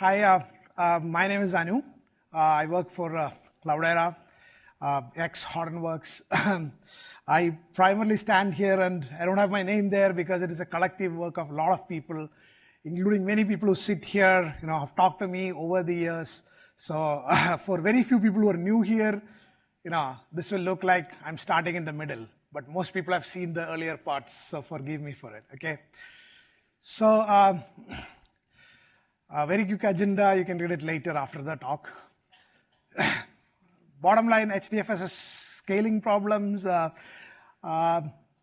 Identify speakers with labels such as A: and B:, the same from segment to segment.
A: Hi, my name is Anu. I work for Cloudera, ex-Hortonworks. I primarily stand here, and I don't have my name there because it is a collective work of a lot of people, including many people who sit here, have talked to me over the years. So for very few people who are new here, this will look like I'm starting in the middle, but most people have seen the earlier parts, so forgive me for it, okay? So, a very quick agenda, you can read it later after the talk. Bottom line, HDFS has scaling problems.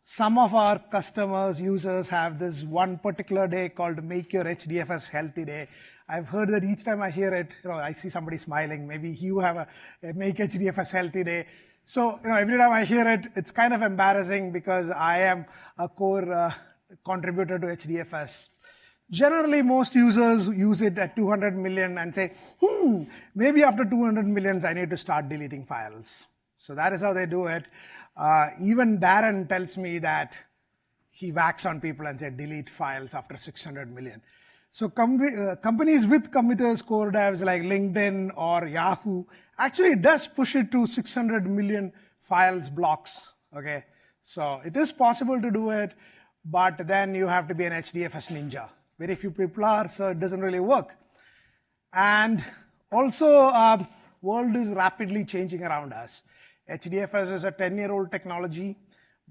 A: Some of our customers, users have this one particular day called Make Your HDFS Healthy Day. I've heard that each time I hear it, I see somebody smiling. Maybe you have a Make HDFS Healthy Day. So, every time I hear it, it's kind of embarrassing because I am a core contributor to HDFS. Generally, most users use it at 200 million and say, maybe after 200 millions, I need to start deleting files. So that is how they do it. Even Darren tells me that he whacks on people and says, delete files after 600 million. So companies with committers, core devs like LinkedIn or Yahoo actually does push it to 600 million files blocks, okay? So it is possible to do it, but then you have to be an HDFS ninja. Very few people are, so it doesn't really work. And also, world is rapidly changing around us. HDFS is a 10-year-old technology,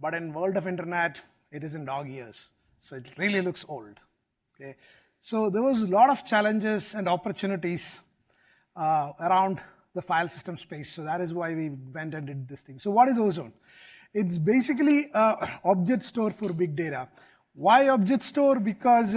A: but in world of internet, it is in dog years. So it really looks old, okay? So there was a lot of challenges and opportunities around the file system space. So that is why we went and did this thing. So what is Ozone? It's basically an object store for big data. Why object store? Because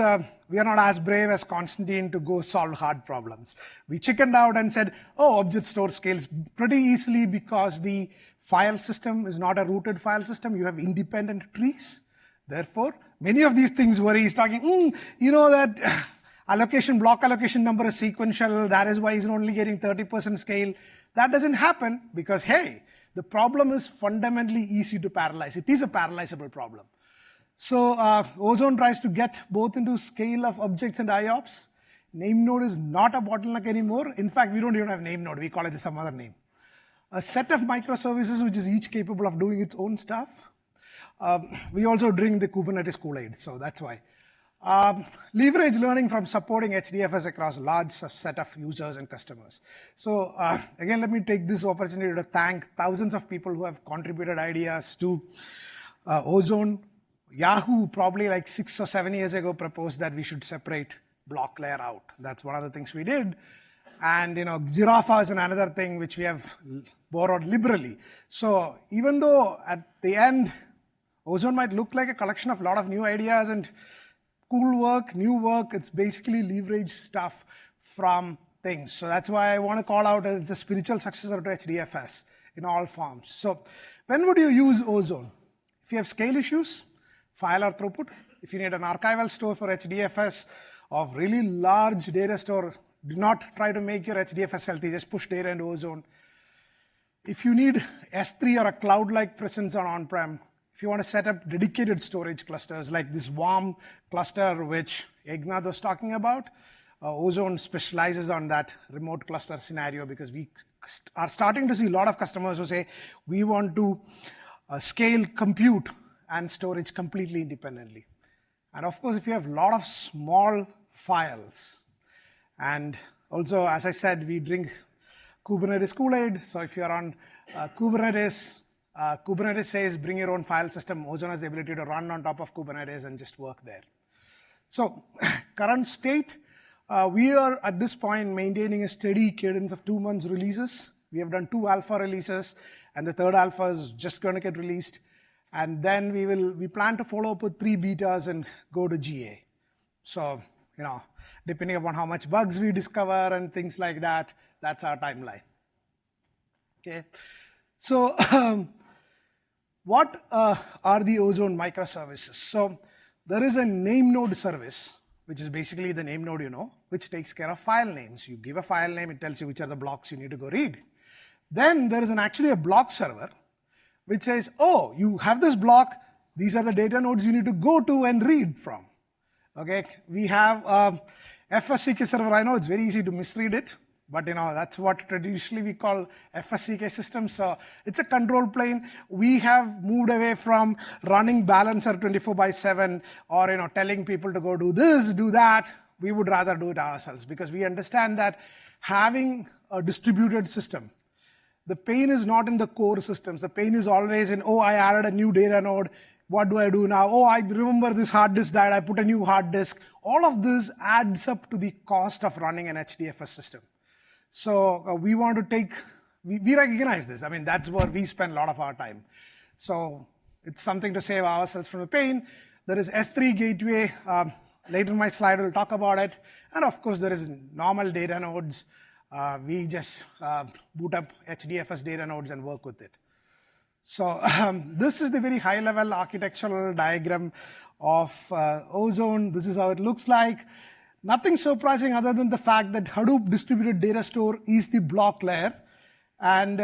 A: we are not as brave as Constantine to go solve hard problems. We chickened out and said, object store scales pretty easily because the file system is not a rooted file system. You have independent trees. Therefore, many of these things where he's talking, that block allocation number is sequential. That is why he's only getting 30% scale. That doesn't happen because, hey, the problem is fundamentally easy to parallelize. It is a parallelizable problem. So Ozone tries to get both into scale of objects and IOPS. Name node is not a bottleneck anymore. In fact, we don't even have name node. We call it some other name. A set of microservices which is each capable of doing its own stuff. We also drink the Kubernetes Kool-Aid, so that's why. Leverage learning from supporting HDFS across a large set of users and customers. So again, let me take this opportunity to thank thousands of people who have contributed ideas to Ozone. Yahoo probably like 6 or 7 years ago proposed that we should separate block layer out. That's one of the things we did. And Giraffa is another thing which we have borrowed liberally. So even though at the end, Ozone might look like a collection of a lot of new ideas and cool work, new work, it's basically leverage stuff from things. So that's why I want to call out as a spiritual successor to HDFS in all forms. So when would you use Ozone? If you have scale issues, file or throughput. If you need an archival store for HDFS of really large data store, do not try to make your HDFS healthy, just push data into Ozone. If you need S3 or a cloud-like presence on-prem, if you want to set up dedicated storage clusters like this warm cluster which Egnath was talking about, Ozone specializes on that remote cluster scenario because we are starting to see a lot of customers who say, we want to scale compute and storage completely independently. And of course, if you have a lot of small files, and also, as I said, we drink Kubernetes Kool-Aid. So if you're on Kubernetes, Kubernetes says bring your own file system. Ozone has the ability to run on top of Kubernetes and just work there. So current state, we are at this point maintaining a steady cadence of 2 months releases. We have done 2 alpha releases, and the 3rd alpha is just going to get released. And then we plan to follow up with 3 betas and go to GA. So, depending upon how much bugs we discover and things like that, that's our timeline. Okay. So, what are the Ozone microservices? So, there is a name node service, which is basically the name node which takes care of file names. You give a file name, it tells you which are the blocks you need to go read. Then there is actually a block server, which says, you have this block, these are the data nodes you need to go to and read from. Okay, we have FSCK server, I know it's very easy to misread it, but that's what traditionally we call FSCK systems. So it's a control plane. We have moved away from running balancer 24/7 or telling people to go do this, do that. We would rather do it ourselves because we understand that having a distributed system, the pain is not in the core systems. The pain is always in, oh, I added a new data node. What do I do now? Oh, I remember this hard disk died. I put a new hard disk. All of this adds up to the cost of running an HDFS system. So we want to take, we recognize this. I mean, that's where we spend a lot of our time. So it's something to save ourselves from the pain. There is S3 gateway. Later in my slide, we'll talk about it. And of course, there is normal data nodes. We just boot up HDFS data nodes and work with it. So this is the very high-level architectural diagram of Ozone. This is how it looks like. Nothing surprising other than the fact that Hadoop distributed data store is the block layer. And,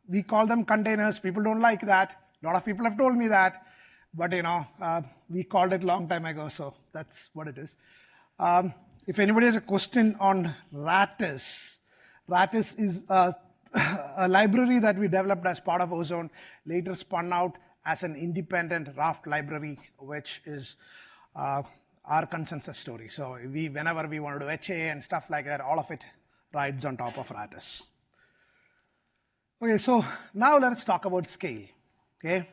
A: we call them containers. People don't like that. A lot of people have told me that. But, we called it a long time ago, so that's what it is. If anybody has a question on Rattus, Rattus is a library that we developed as part of Ozone, later spun out as an independent Raft library, which is our consensus story. So whenever we want to do HA and stuff like that, all of it rides on top of Rattus. Okay, so now let's talk about scale. Okay,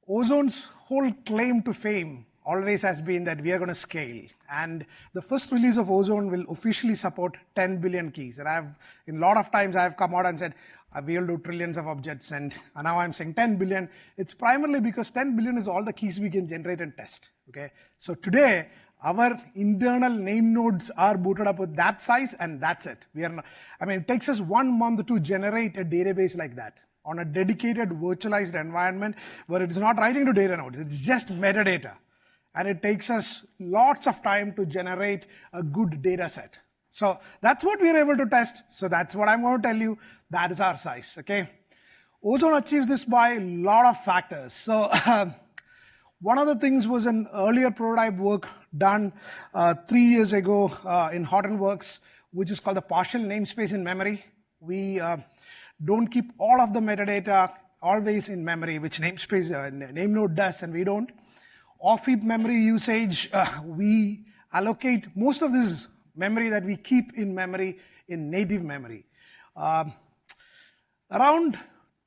A: Ozone's whole claim to fame always has been that we are going to scale. And the first release of Ozone will officially support 10 billion keys. And in a lot of times I've come out and said, we'll do trillions of objects. And now I'm saying 10 billion. It's primarily because 10 billion is all the keys we can generate and test. Okay. So today, our internal name nodes are booted up with that size, and that's it. It takes us 1 month to generate a database like that on a dedicated virtualized environment where it's not writing to data nodes. It's just metadata. And it takes us lots of time to generate a good data set. So that's what we are able to test. So that's what I'm going to tell you. That is our size, okay? Ozone achieves this by a lot of factors. So one of the things was an earlier prototype work done 3 years ago in Hortonworks, which is called the partial namespace in memory. We don't keep all of the metadata always in memory, which namespace name node does, and we don't. Off-heap memory usage, we allocate most of this memory that we keep in memory in native memory. Around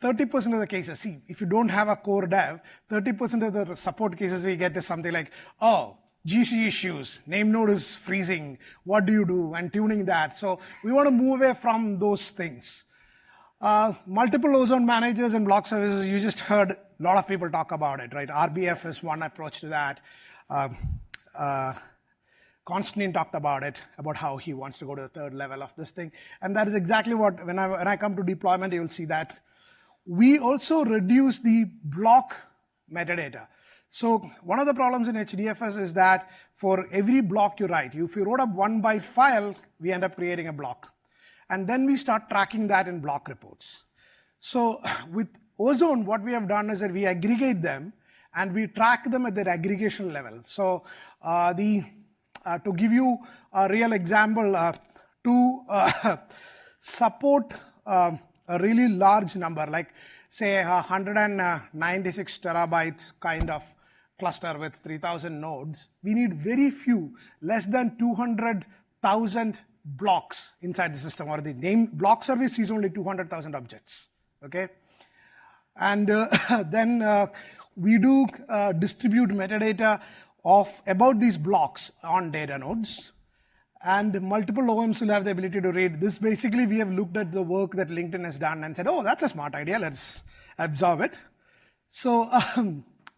A: 30% of the cases, see, if you don't have a core dev, 30% of the support cases we get is something like, oh, GC issues, name node is freezing, what do you do, and tuning that. So we want to move away from those things. Multiple ozone managers and block services, you just heard a lot of people talk about it, right? RBF is one approach to that. Constantine talked about it, about how he wants to go to the third level of this thing. And that is exactly what, when I come to deployment, you will see that. We also reduce the block metadata. So one of the problems in HDFS is that for every block you write, if you wrote up 1 byte file, we end up creating a block. And then we start tracking that in block reports. So with Ozone, what we have done is that we aggregate them and we track them at their aggregation level. So to give you a real example, to support a really large number, like say 196 terabytes kind of cluster with 3,000 nodes, we need very few, less than 200,000 blocks inside the system, or the name block service is only 200,000 objects, okay? And then we do distribute metadata of about these blocks on data nodes, and multiple OMs will have the ability to read. This basically, we have looked at the work that LinkedIn has done and said, oh, that's a smart idea, let's absorb it. So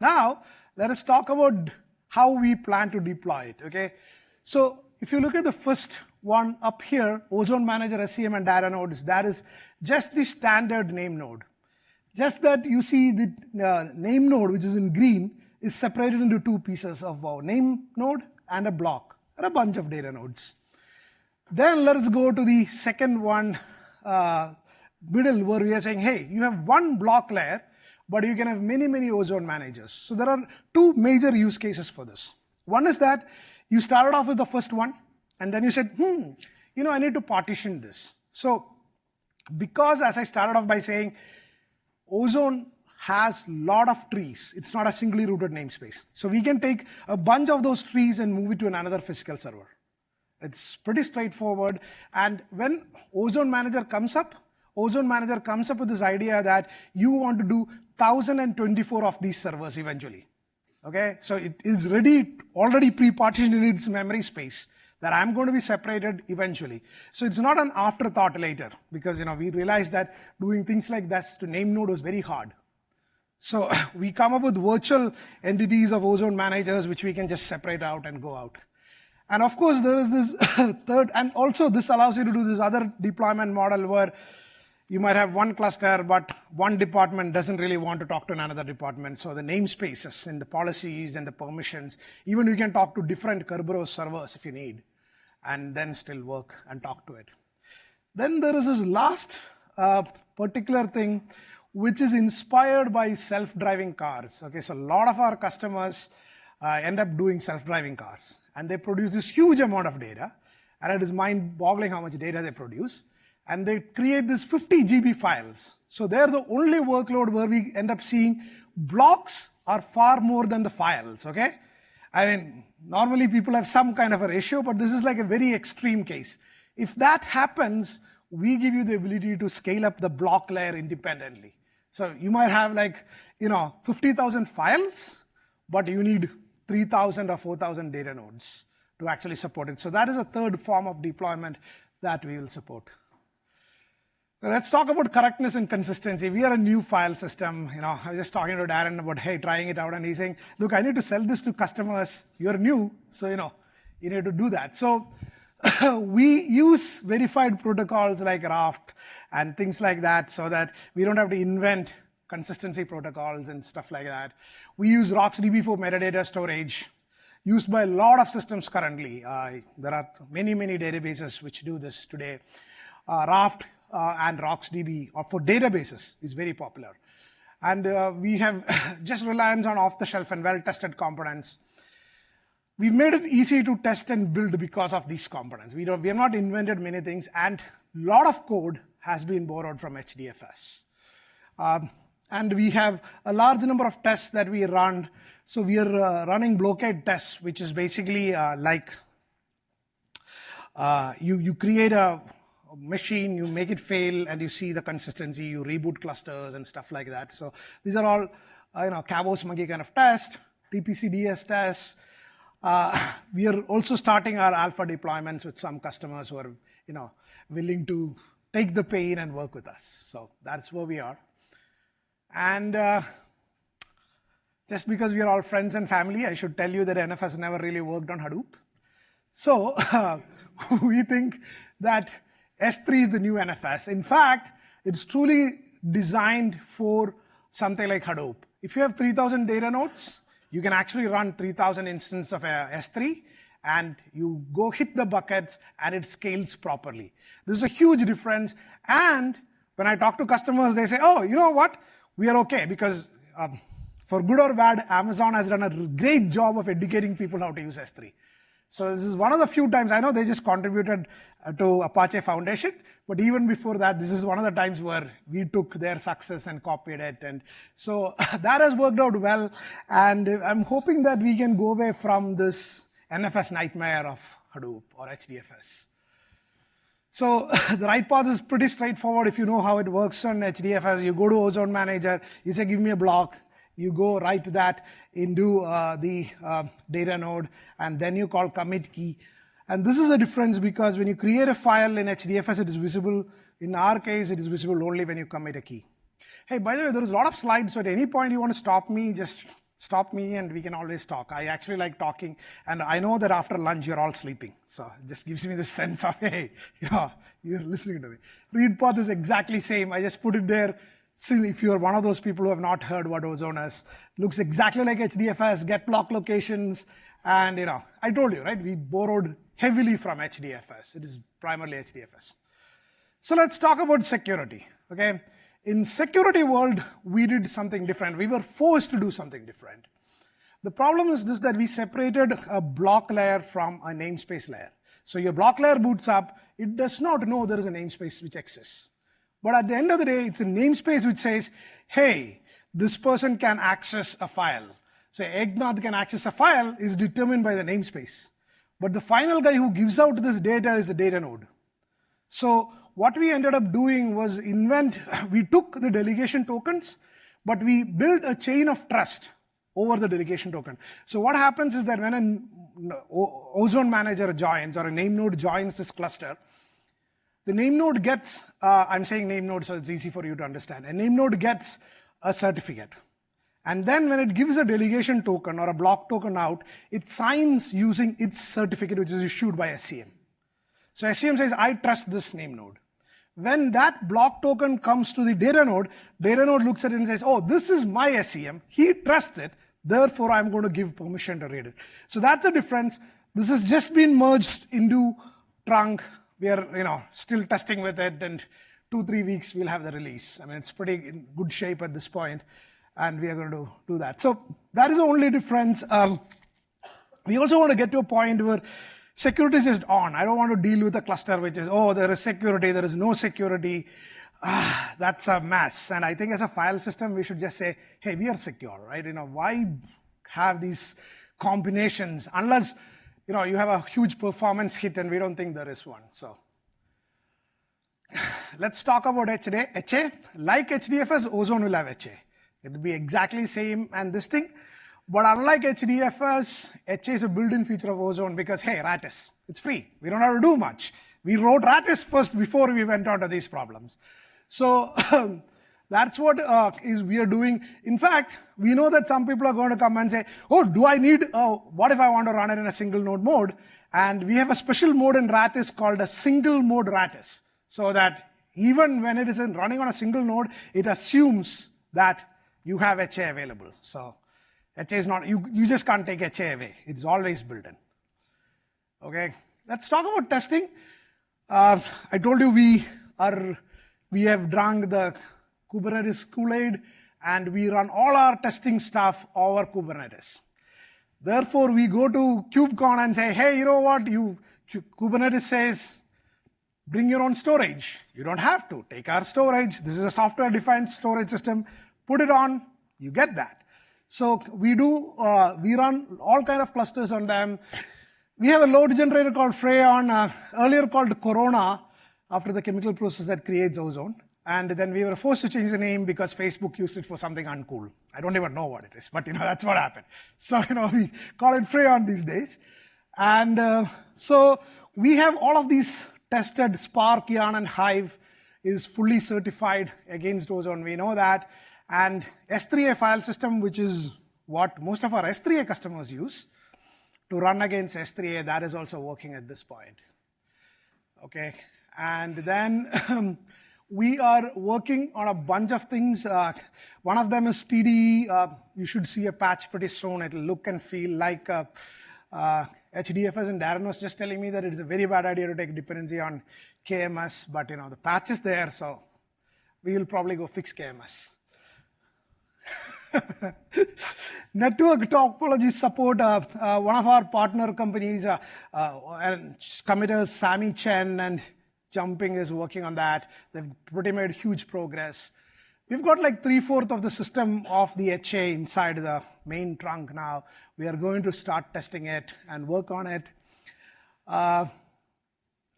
A: now, let us talk about how we plan to deploy it, okay? So if you look at the first one up here, Ozone Manager, SCM, and data nodes, that is just the standard name node. Just that you see the name node, which is in green, is separated into two pieces of a name node and a block, and a bunch of data nodes. Then let us go to the second one, middle, where we are saying, hey, you have one block layer, but you can have many, many Ozone managers. So there are two major use cases for this. One is that You started off with the first one, and then you said, I need to partition this. So because, as I started off by saying, Ozone has a lot of trees. It's not a singly rooted namespace. So we can take a bunch of those trees and move it to another physical server. It's pretty straightforward. And when Ozone Manager comes up with this idea that you want to do 1,024 of these servers eventually. Okay, so it is already pre-partitioned in its memory space that I'm going to be separated eventually. So it's not an afterthought later, because we realized that doing things like this to name node was very hard. So we come up with virtual entities of Ozone Managers, which we can just separate out and go out. And of course, there is this third, and also this allows you to do this other deployment model where you might have one cluster, but one department doesn't really want to talk to another department. So the namespaces and the policies and the permissions, even you can talk to different Kerberos servers if you need, and then still work and talk to it. Then there is this last particular thing, which is inspired by self-driving cars. Okay, so a lot of our customers end up doing self-driving cars, and they produce this huge amount of data, and it is mind-boggling how much data they produce. And they create this 50 GB files. So they're the only workload where we end up seeing blocks are far more than the files, okay? I mean, normally people have some kind of a ratio, but this is like a very extreme case. If that happens, we give you the ability to scale up the block layer independently. So you might have 50,000 files, but you need 3,000 or 4,000 data nodes to actually support it. So that is a third form of deployment that we will support. Let's talk about correctness and consistency. We are a new file system. I was just talking to Darren about, trying it out, and he's saying, look, I need to sell this to customers. You're new, so you need to do that. So we use verified protocols like Raft and things like that, so that we don't have to invent consistency protocols and stuff like that. We use RocksDB for metadata storage, used by a lot of systems currently. There are many, many databases which do this today. Raft and RocksDB for databases is very popular. And we have just reliance on off-the-shelf and well-tested components. We've made it easy to test and build because of these components. We have not invented many things, and a lot of code has been borrowed from HDFS. And we have a large number of tests that we run. So we are running blockade tests, which is basically you create a machine, you make it fail, and you see the consistency, you reboot clusters and stuff like that. So these are all, Cabos monkey kind of test, TPC-DS tests. We are also starting our alpha deployments with some customers who are, willing to take the pain and work with us. So that's where we are. And just because we are all friends and family, I should tell you that NFS never really worked on Hadoop. So we think that S3 is the new NFS. In fact, it's truly designed for something like Hadoop. If you have 3,000 data nodes, you can actually run 3,000 instances of S3, and you go hit the buckets, and it scales properly. This is a huge difference. And when I talk to customers, they say, oh, you know what? We are okay, because for good or bad, Amazon has done a great job of educating people how to use S3. So this is one of the few times, I know they just contributed to Apache Foundation, but even before that, this is one of the times where we took their success and copied it. And so that has worked out well. And I'm hoping that we can go away from this NFS nightmare of Hadoop or HDFS. So the right path is pretty straightforward. If you know how it works on HDFS, you go to Ozone Manager, you say, give me a block. You go write that into the data node, and then you call commit key. And this is a difference, because when you create a file in HDFS, it is visible. In our case, it is visible only when you commit a key. Hey, by the way, there is a lot of slides, so at any point you want to stop me, just stop me and we can always talk. I actually like talking, and I know that after lunch you're all sleeping. So it just gives me the sense of, hey, you're listening to me. Read path is exactly same. I just put it there. So if you're one of those people who have not heard what Ozone is, looks exactly like HDFS, get block locations, and I told you, right? We borrowed heavily from HDFS. It is primarily HDFS. So let's talk about security, okay? In security world, we did something different. We were forced to do something different. The problem is this, that we separated a block layer from a namespace layer. So your block layer boots up, it does not know there is a namespace which exists. But at the end of the day, it's a namespace which says, hey, this person can access a file. So Eggnath can access a file is determined by the namespace. But the final guy who gives out this data is the data node. So what we ended up doing was we took the delegation tokens, but we built a chain of trust over the delegation token. So what happens is that when an Ozone Manager joins, or a name node joins this cluster, the name node gets, I'm saying name node so it's easy for you to understand, a name node gets a certificate. And then when it gives a delegation token or a block token out, it signs using its certificate, which is issued by SCM. So SCM says, I trust this name node. When that block token comes to the data node looks at it and says, oh, this is my SCM. He trusts it. Therefore, I'm going to give permission to read it. So that's the difference. This has just been merged into trunk. We are still testing with it, and 2-3 weeks we'll have the release. I mean, it's pretty in good shape at this point, and we are going to do that. So that is the only difference. We also want to get to a point where security is just on. I don't want to deal with a cluster which is, oh, there is security, there is no security. That's a mess. And I think as a file system, we should just say, hey, we are secure, right? Why have these combinations unless, you have a huge performance hit, and we don't think there is one. So let's talk about HA. Like HDFS, Ozone will have HA. It will be exactly same and this thing. But unlike HDFS, HA is a built-in feature of Ozone because, hey, Rattus, it's free. We don't have to do much. We wrote Rattus first before we went on to these problems. So that's what we are doing. In fact, we know that some people are going to come and say, oh, what if I want to run it in a single node mode? And we have a special mode in Rattus called a single mode Rattus. So that even when it is running on a single node, it assumes that you have HA available. So HA is not, you just can't take HA away. It's always built in. Okay, let's talk about testing. I told you we have drunk the Kubernetes Kool-Aid, and we run all our testing stuff over Kubernetes. Therefore, we go to KubeCon and say, hey, you know what? Kubernetes says, bring your own storage. You don't have to. Take our storage. This is a software-defined storage system. Put it on. You get that. So we run all kind of clusters on them. We have a load generator called Freon, earlier called Corona, after the chemical process that creates ozone. And then we were forced to change the name because Facebook used it for something uncool. I don't even know what it is, but that's what happened. So we call it Freon these days. And so we have all of these tested. Spark, Yarn, and Hive is fully certified against ozone. We know that. And S3A file system, which is what most of our S3A customers use to run against S3A, that is also working at this point. Okay, and then we are working on a bunch of things. One of them is TDE. You should see a patch pretty soon. It'll look and feel like HDFS, and Darren was just telling me that it is a very bad idea to take dependency on KMS, but the patch is there, so we will probably go fix KMS. Network topology support, one of our partner companies, and committers, Sammy Chen and Jumping is working on that. They've pretty made huge progress. We've got like 3/4 of the system of the HA inside the main trunk now. We are going to start testing it and work on it.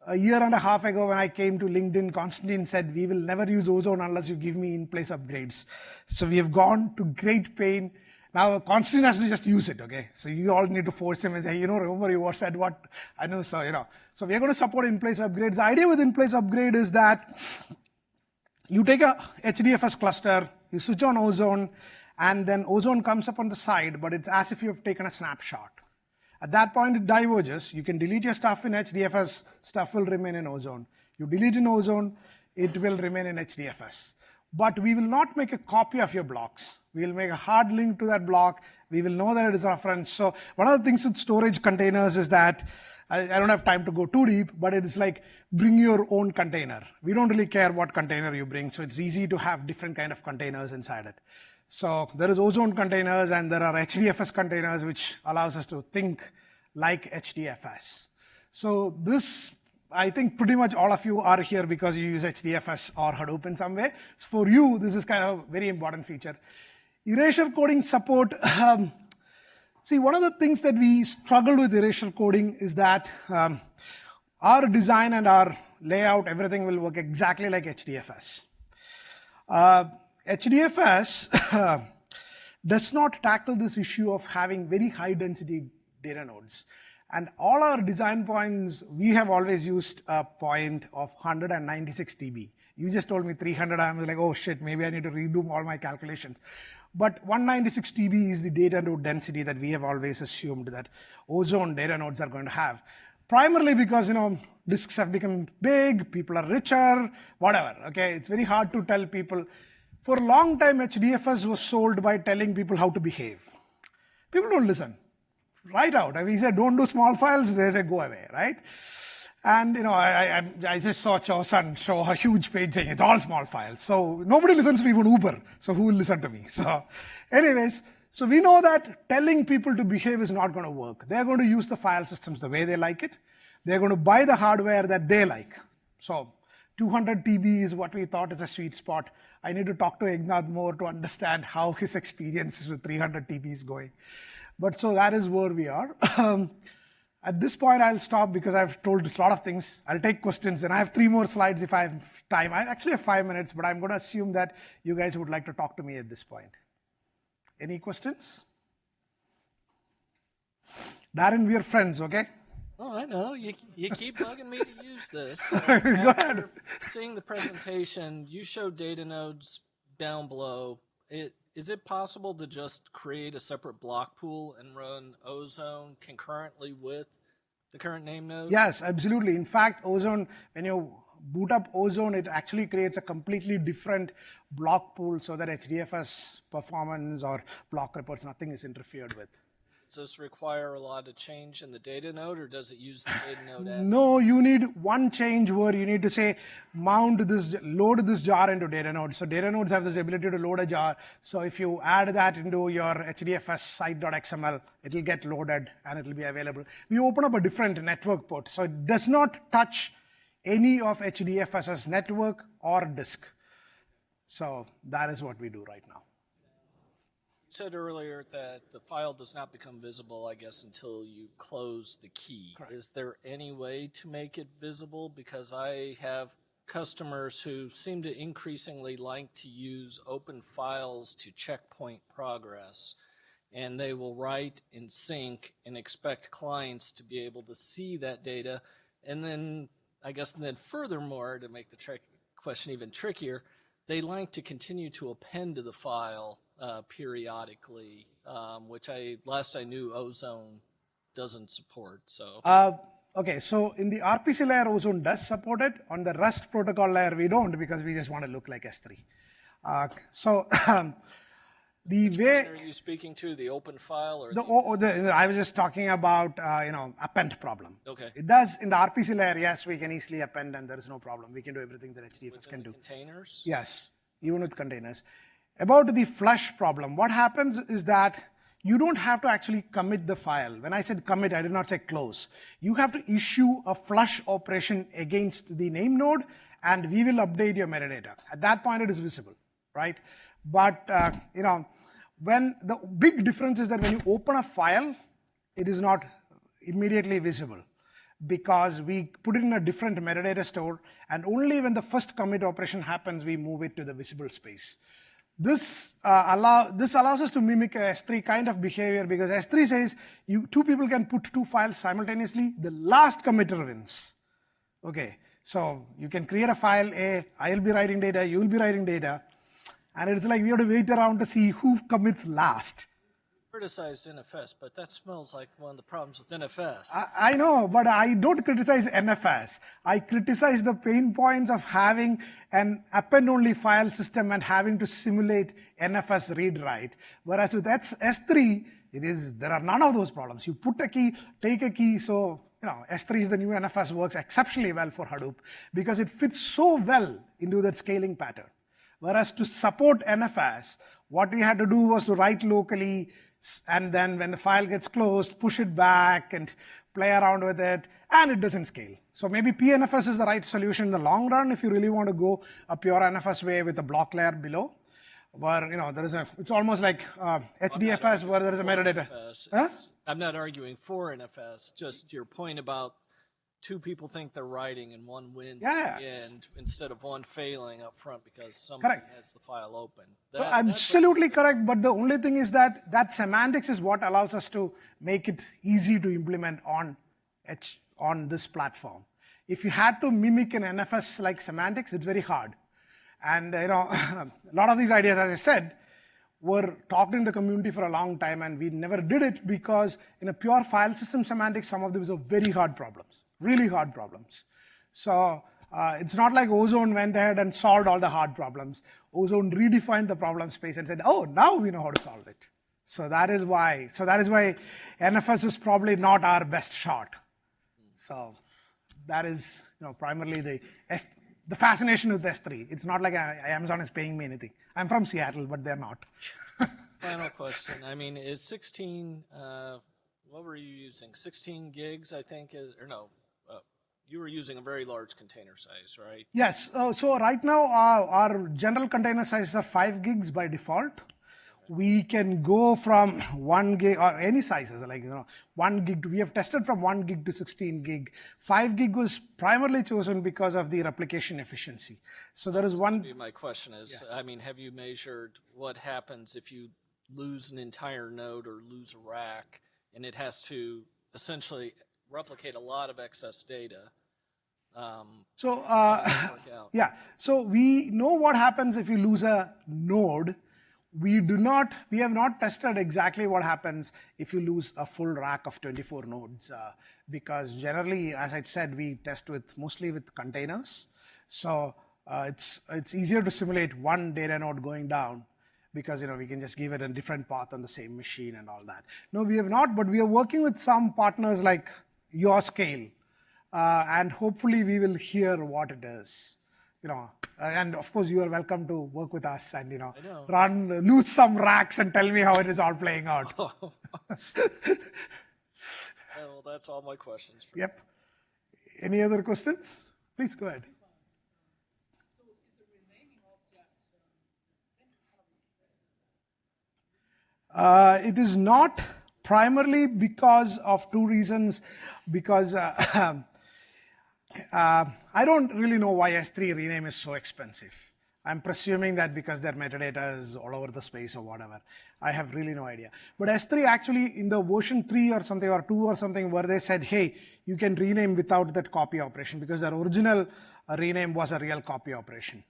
A: A year and a half ago when I came to LinkedIn, Konstantin said, we will never use Ozone unless you give me in-place upgrades. So we have gone to great pain. Now Konstantin has to just use it, okay? So you all need to force him and say, remember you said what? I know, so, So we are going to support in-place upgrades. The idea with in-place upgrade is that you take a HDFS cluster, you switch on Ozone, and then Ozone comes up on the side, but it's as if you have taken a snapshot. At that point, it diverges. You can delete your stuff in HDFS, stuff will remain in Ozone. You delete in Ozone, it will remain in HDFS. But we will not make a copy of your blocks. We will make a hard link to that block. We will know that it is a reference. So one of the things with storage containers is that, I don't have time to go too deep, but it is like bring your own container. We don't really care what container you bring, so it's easy to have different kind of containers inside it. So there is Ozone containers and there are HDFS containers, which allows us to think like HDFS. So this, I think pretty much all of you are here because you use HDFS or Hadoop in some way. So for you, this is kind of a very important feature. Erasure coding support. See, one of the things that we struggle with erasure coding is that our design and our layout, everything will work exactly like HDFS. HDFS does not tackle this issue of having very high density data nodes. And all our design points, we have always used a point of 196 TB. You just told me 300, I was like, oh shit, maybe I need to redo all my calculations. But 196 TB is the data node density that we have always assumed that Ozone data nodes are going to have. Primarily because, disks have become big, people are richer, whatever, okay? It's very hard to tell people. For a long time, HDFS was sold by telling people how to behave. People don't listen. Right out. We said, don't do small files, they say, go away, right? And, I just saw Chosun show a huge page saying it's all small files. So nobody listens to even Uber. So who will listen to me? So anyways, so we know that telling people to behave is not going to work. They're going to use the file systems the way they like it. They're going to buy the hardware that they like. So 200 TB is what we thought is a sweet spot. I need to talk to Ignat more to understand how his experience with 300 TB is going. But so that is where we are. At this point, I'll stop because I've told a lot of things. I'll take questions, and I have 3 more slides if I have time. I actually have 5 minutes, but I'm going to assume that you guys would like to talk to me at this point. Any questions? Darren, we are friends, okay?
B: Oh, I know. You keep bugging me to use this. So
A: Go ahead.
B: Seeing the presentation, you showed data nodes down below. Is it possible to just create a separate block pool and run Ozone concurrently with the current name node?
A: Yes, absolutely. In fact, Ozone, when you boot up Ozone, it actually creates a completely different block pool so that HDFS performance or block reports, nothing is interfered with.
B: Does this require a lot of change in the data node, or does it use the data node as?
A: No, you need one change where you need to say, load this jar into data node. So data nodes have this ability to load a jar. So if you add that into your HDFS site.xml, it will get loaded and it will be available. We open up a different network port. So it does not touch any of HDFS's network or disk. So that is what we do right now.
B: You said earlier that the file does not become visible, I guess, until you close the key.
A: Correct.
B: Is there any way to make it visible? Because I have customers who seem to increasingly like to use open files to checkpoint progress, and they will write in sync and expect clients to be able to see that data. And then, I guess, furthermore, to make the question even trickier, they like to continue to append to the file periodically, which last I knew Ozone doesn't support. So
A: okay, so in the RPC layer, Ozone does support it. On the REST protocol layer, we don't because we just want to look like S3.
B: Which way are you speaking to, the open file or
A: I was just talking about append problem.
B: Okay.
A: It does in the RPC layer. Yes, we can easily append, and there is no problem. We can do everything that HDFS can do.
B: Containers?
A: Yes, even with containers. About the flush problem, what happens is that you don't have to actually commit the file. When I said commit, I did not say close. You have to issue a flush operation against the name node, and we will update your metadata. At that point, it is visible, right? But when the big difference is that when you open a file, it is not immediately visible because we put it in a different metadata store, and only when the first commit operation happens, we move it to the visible space. This allows us to mimic a S3 kind of behavior because S3 says two people can put 2 files simultaneously. The last committer wins. Okay, so you can create a file A, I'll be writing data, you'll be writing data, and it's like we have to wait around to see who commits last.
B: Criticized NFS, but that smells like one of the problems with NFS.
A: I know, but I don't criticize NFS. I criticize the pain points of having an append-only file system and having to simulate NFS read-write. Whereas with S3, there are none of those problems. You put a key, take a key, so S3 is the new NFS, works exceptionally well for Hadoop because it fits so well into that scaling pattern. Whereas to support NFS, what we had to do was to write locally, and then when the file gets closed, push it back and play around with it, and it doesn't scale. So maybe PNFS is the right solution in the long run if you really want to go a pure NFS way with a block layer below, where there is it's almost like HDFS where there is a metadata.
B: Huh? I'm not arguing for NFS, just your point about two people think they're writing and one wins at the end instead of one failing up front because somebody has the file open.
A: Absolutely correct, but the only thing is that semantics is what allows us to make it easy to implement on this platform. If you had to mimic an NFS like semantics, it's very hard. And a lot of these ideas, as I said, were talked in the community for a long time, and we never did it because in a pure file system semantics, some of these are very hard problems. Really hard problems. So it's not like Ozone went ahead and solved all the hard problems. Ozone redefined the problem space and said, oh, now we know how to solve it. So that is why NFS is probably not our best shot. So that is primarily the fascination with S3. It's not like Amazon is paying me anything. I'm from Seattle, but they're not.
B: Final question. I mean, is 16, what were you using? 16 gigs, I think, or no? You were using a very large container size, right?
A: Yes. So right now, our general container sizes are 5 gigs by default. We can go from 1 gig or any sizes, like 1 gig. We have tested from 1 gig to 16 gig. 5 gig was primarily chosen because of the replication efficiency. So there is one.
B: My question is, I mean, have you measured what happens if you lose an entire node or lose a rack, and it has to essentially replicate a lot of excess data?
A: So we know what happens if you lose a node. We have not tested exactly what happens if you lose a full rack of 24 nodes, because generally, as I said, we test mostly with containers. So it's easier to simulate one data node going down because we can just give it a different path on the same machine and all that. No, we have not, but we are working with some partners like your scale, and hopefully we will hear what it is. And of course you are welcome to work with us and lose some racks and tell me how it is all playing out.
B: Well, that's all my questions.
A: Yep. Any other questions? Please go ahead.
C: So is the renaming object
A: it is not primarily because of two reasons. Because I don't really know why S3 rename is so expensive. I'm presuming that because their metadata is all over the space or whatever. I have really no idea. But S3 actually in the version 3 or something or 2 or something where they said, hey, you can rename without that copy operation because their original rename was a real copy operation.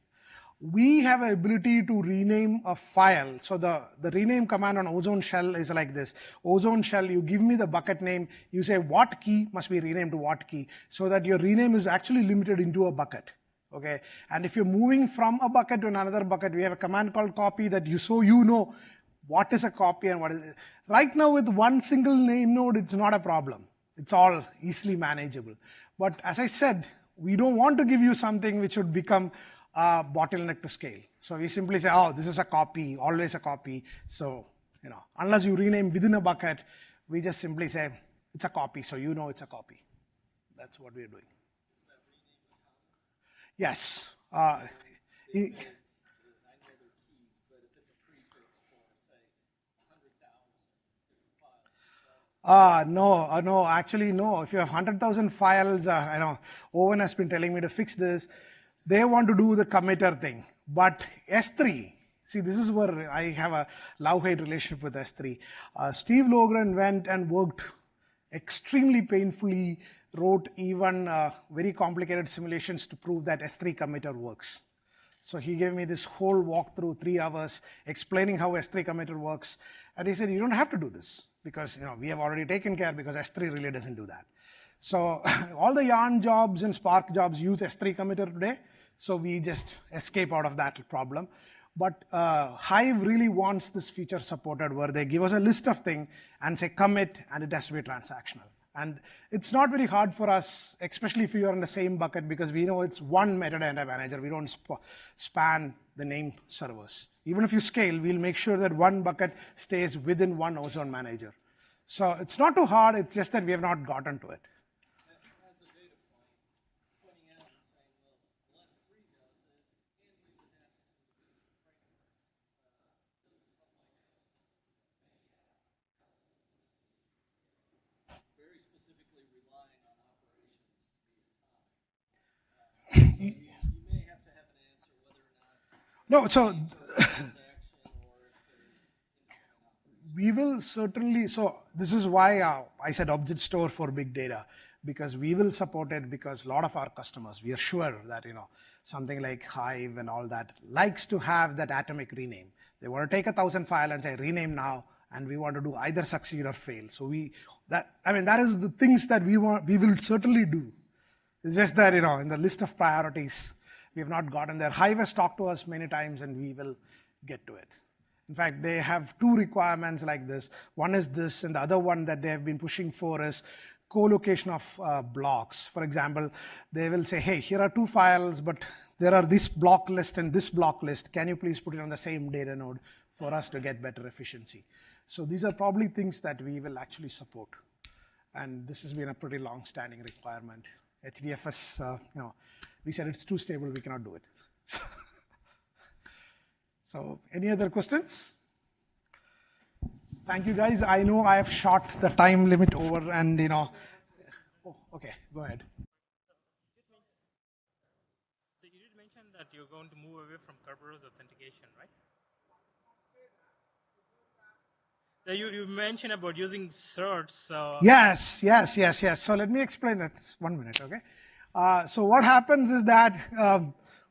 A: We have an ability to rename a file. So the rename command on Ozone Shell is like this. Ozone Shell, you give me the bucket name, you say what key must be renamed to what key, so that your rename is actually limited into a bucket. Okay, and if you're moving from a bucket to another bucket, we have a command called copy that you know what is a copy and what is it. Right now with one single name node, it's not a problem. It's all easily manageable. But as I said, we don't want to give you something which would become bottleneck to scale. So we simply say, oh, this is a copy, always a copy. So, unless you rename within a bucket, we just simply say, it's a copy, so you know it's a copy. That's what we're doing. Yes. No, actually no. If you have 100,000 files, I know Owen has been telling me to fix this. They want to do the committer thing. But S3, see, this is where I have a love-hate relationship with S3. Steve Logren went and worked extremely painfully, wrote even very complicated simulations to prove that S3 committer works. So he gave me this whole walkthrough, 3 hours, explaining how S3 committer works. And he said, you don't have to do this because we have already taken care because S3 really doesn't do that. So all the Yarn jobs and Spark jobs use S3 committer today. So we just escape out of that problem. But Hive really wants this feature supported where they give us a list of things and say commit and it has to be transactional. And it's not very hard for us, especially if you are in the same bucket, because we know it's one metadata manager. We don't span the name servers. Even if you scale, we'll make sure that one bucket stays within one Ozone Manager. So it's not too hard, it's just that we have not gotten to it.
B: As a data point, pointing out and saying, well, less 3 does it, and we would have some frameworks. Doesn't help my very specifically relying on operations to be a time. You may have to have an answer whether or not.
A: No, so we will certainly, so this is why I said object store for big data, because we will support it, because a lot of our customers, we are sure that, something like Hive and all that likes to have that atomic rename. They want to take 1,000 files and say rename now, and we want to do either succeed or fail. So that is the things that we will certainly do. It's just that, in the list of priorities, we have not gotten there. Hive has talked to us many times, and we will get to it. In fact, they have 2 requirements like this. One is this, and the other one that they have been pushing for is co-location of blocks. For example, they will say, hey, here are 2 files, but there are this block list and this block list. Can you please put it on the same data node for us to get better efficiency? So these are probably things that we will actually support. And this has been a pretty long-standing requirement. HDFS, we said it's too stable, we cannot do it. So any other questions? Thank you, guys. I know I have shot the time limit over, and oh, okay, go ahead.
D: So you did mention that you're going to move away from Kerberos authentication, right? So you mentioned about using certs.
A: Yes. So let me explain that. 1 minute, okay? So what happens is that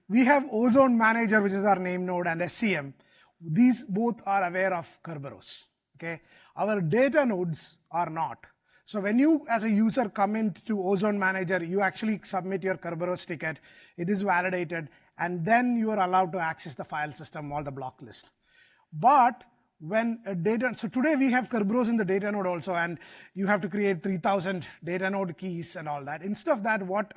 A: we have Ozone Manager, which is our name node, and SCM. These both are aware of Kerberos, okay? Our data nodes are not. So when you, as a user, come into Ozone Manager, you actually submit your Kerberos ticket. It is validated, and then you are allowed to access the file system or the block list. But when a data, so today we have Kerberos in the data node also, and you have to create 3,000 data node keys and all that. Instead of that, what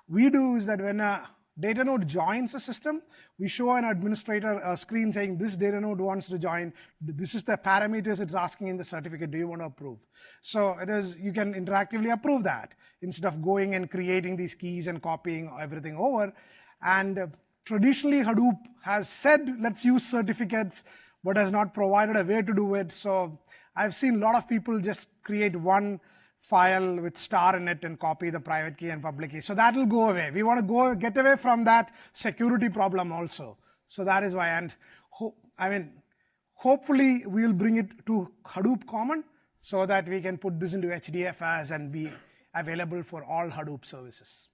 A: we do is that when a data node joins a system, we show an administrator a screen saying this data node wants to join. This is the parameters it's asking in the certificate. Do you want to approve? So it is, you can interactively approve that instead of going and creating these keys and copying everything over. And traditionally, Hadoop has said, let's use certificates, but has not provided a way to do it. So I've seen a lot of people just create one file with star in it and copy the private key and public key. So that will go away. We want to get away from that security problem also. So that is why, and hopefully we'll bring it to Hadoop Common so that we can put this into HDFS and be available for all Hadoop services.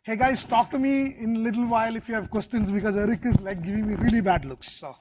A: Hey guys, talk to me in a little while if you have questions, because Eric is like giving me really bad looks. So.